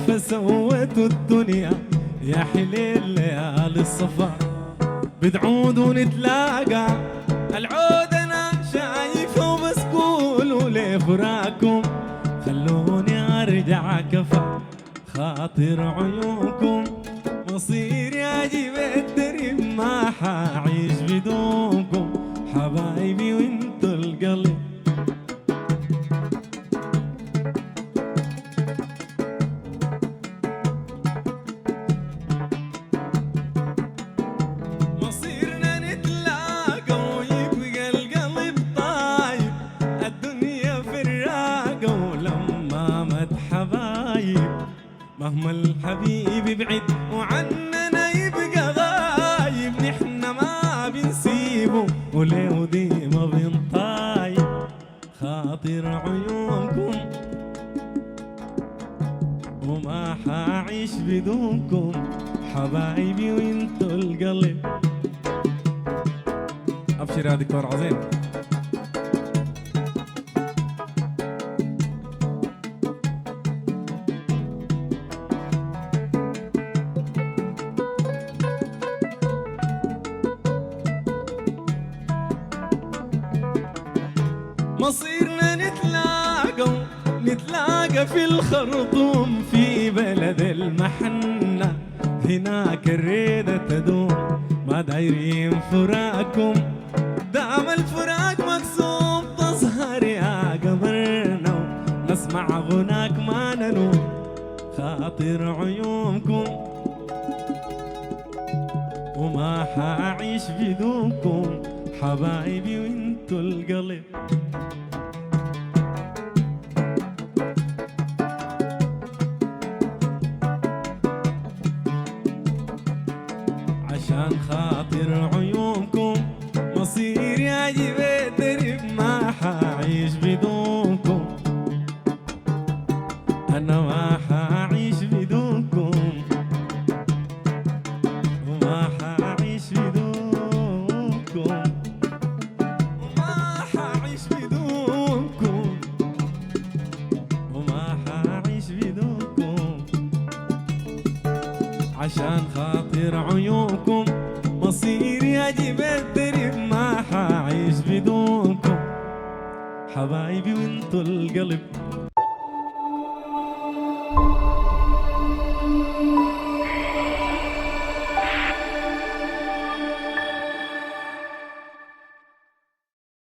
فسويتوا الدنيا يا حليل ليالي الصفا. بتعود ونتلاقى العود انا شايفه وبس قولوا لي فراقكم، خلوني ارجع كفى خاطر عيونكم. مصيري اجيب الدرب ما حعيش بدونكم، حبايبي وانتوا القلب. مصيرنا نتلاقى ويبقى القلب طايب، الدنيا فراقة ولما مت حبايب. مهما الحبيب يبعد وعننا يبقى غايب، نحنا ما بنسيبه وليه ديما بنطايب خاطر عيونكم، وما حعيش بدونكم حبايبي وانتوا القلب. ابشر يا دكتور عظيم. مصيرنا نتلاقى في الخرطوم في بلد المحنة، هناك الريدة تدوم ما دايرين فراقكم. دام الفراق مقسوم تظهر يا قمرنا، نسمع غناك ما ننوم خاطر عيونكم، وما حعيش بدونكم حبايبي وانتوا القلب. عشان خاطر عيونكم مصيري اجيب الدرب ما حعيش بدونكم، انا ما حعيش بدونكم، وما حعيش بدونكم، وما حعيش بدونكم، وما حعيش بدونكم. عشان خاطر عيونكم مصيري اجيب الدرب ما حعيش بدونكم حبايبي وانتوا القلب.